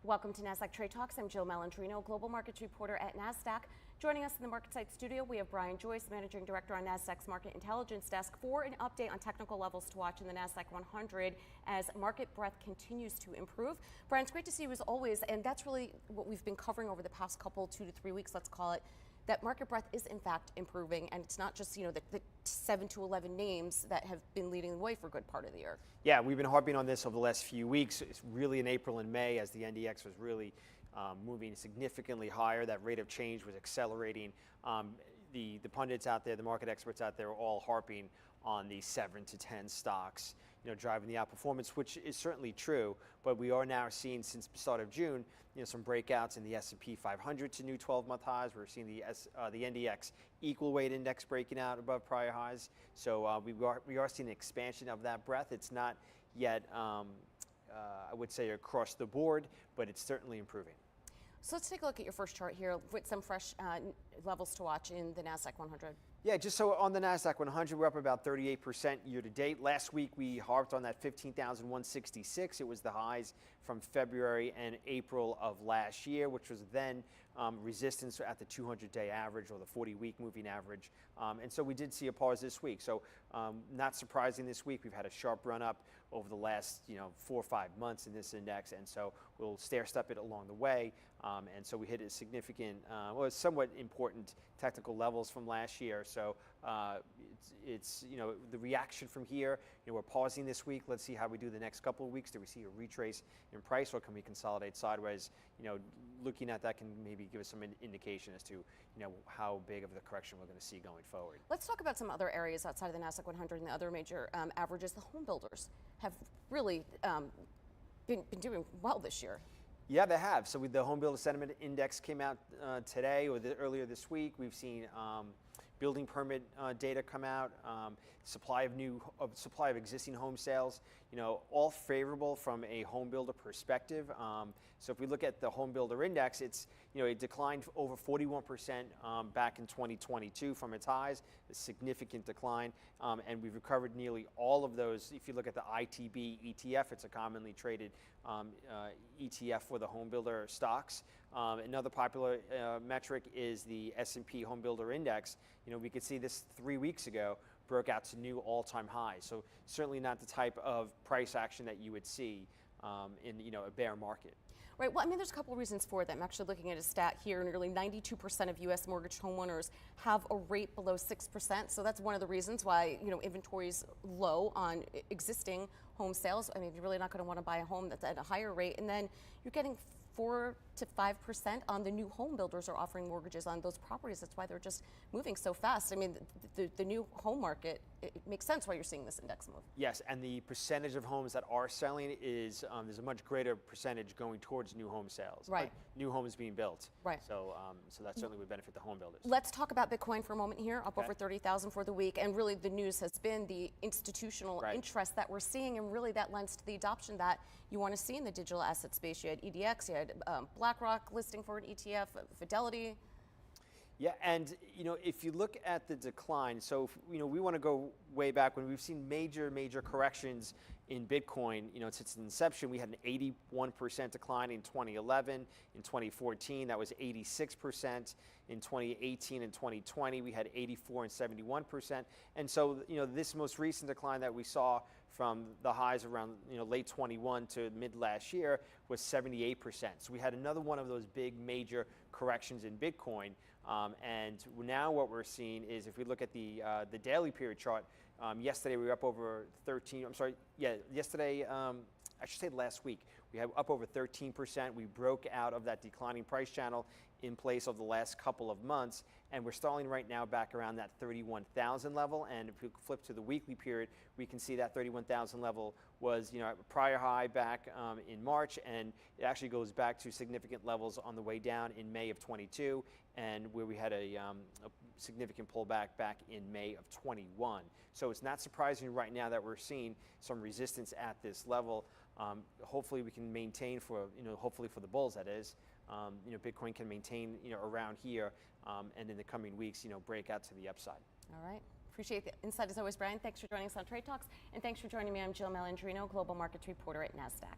Welcome to Nasdaq Trade Talks. I'm Jill Malandrino, global markets reporter at Nasdaq. Joining us in the Market Site studio, we have Joyce, managing director on Nasdaq's Market Intelligence Desk, for an update on technical levels to watch in the Nasdaq 100 as market breadth continues to improve. Brian, it's great to see you as always, and that's really what we've been covering over the past couple, 2 to 3 weeks, let's call it. That market breadth is in fact improving, and it's not just the 7 to 11 names that have been leading the way for a good part of the year. Yeah, we've been harping on this over the last few weeks. It's really in April and May as the NDX was really moving significantly higher. That rate of change was accelerating. The pundits out there, the market experts out there, are all harping on the 7 to 10 stocks, driving the outperformance, which is certainly true. But we are now seeing, since the start of June, some breakouts in the S&P 500 to new 12-month highs. We're seeing the NDX equal weight index breaking out above prior highs. So we are seeing an expansion of that breadth. It's not yet, I would say, across the board, but it's certainly improving. So let's take a look at your first chart here with some fresh levels to watch in the Nasdaq 100. Yeah, just so on the Nasdaq 100, we're up about 38% year to date. Last week, we harped on that 15,166. It was the highs from February and April of last year, which was then resistance at the 200-day average or the 40-week moving average. And so we did see a pause this week. So not surprising this week. We've had a sharp run up over the last 4 or 5 months in this index. And so we'll stair-step it along the way. And so we hit a significant, somewhat important technical levels from last year. So it's the reaction from here. We're pausing this week. Let's see how we do the next couple of weeks. Do we see a retrace in price, or can we consolidate sideways? Looking at that can maybe give us some indication as to how big of the correction we're going to see going forward. Let's talk about some other areas outside of the Nasdaq 100 and the other major averages. The home builders have really been doing well this year. Yeah, they have. So the Home Builder Sentiment Index came out today or earlier this week. We've seen building permit data come out, supply of existing home sales, all favorable from a home builder perspective. So if we look at the Home Builder Index, it declined over 41% back in 2022 from its highs, a significant decline, and we've recovered nearly all of those. If you look at the ITB ETF, it's a commonly traded ETF for the home builder stocks. Another popular metric is the S&P Home Builder Index. We could see this 3 weeks ago broke out to new all-time highs. So certainly not the type of price action that you would see in a bear market. Right. Well, I mean, there's a couple of reasons for that. I'm actually looking at a stat here. Nearly 92% of U.S. mortgage homeowners have a rate below 6%. So that's one of the reasons why inventory is low on existing home sales. I mean, you're really not going to want to buy a home that's at a higher rate, and then you're getting 4 to 5% on the new home builders are offering mortgages on those properties. That's why they're just moving so fast. I mean, the new home market, it makes sense why you're seeing this index move. Yes, and the percentage of homes that are selling is there's a much greater percentage going towards new home sales. Right. New homes being built. Right. So so that certainly would benefit the home builders. Let's talk about Bitcoin for a moment here, up over 30,000 for the week. And really the news has been the institutional interest that we're seeing, and really that lends to the adoption that you want to see in the digital asset space. You had EDX, you had BlackRock listing for an ETF, Fidelity. Yeah, and if you look at the decline, so we want to go way back when we've seen major corrections in Bitcoin. Since its inception, we had an 81% decline in 2011. In 2014, that was 86%. In 2018 and 2020, we had 84 and 71%. And so this most recent decline that we saw from the highs around late 21 to mid last year was 78%. So we had another one of those big major corrections in Bitcoin. And now what we're seeing is, if we look at the daily period chart, yesterday we were up over 13. I'm sorry, yeah, yesterday. I should say last week, we had up over 13%. We broke out of that declining price channel in place of the last couple of months, and we're stalling right now back around that 31,000 level. And if we flip to the weekly period, we can see that 31,000 level was a prior high back in March, and it actually goes back to significant levels on the way down in May of 22, and where we had a significant pullback back in May of 21. So it's not surprising right now that we're seeing some resistance at this level. Hopefully we can maintain hopefully for the bulls, that is, Bitcoin can maintain, around here, and in the coming weeks, break out to the upside. All right. Appreciate the insight as always, Brian. Thanks for joining us on Trade Talks, and thanks for joining me. I'm Jill Malandrino, global markets reporter at Nasdaq.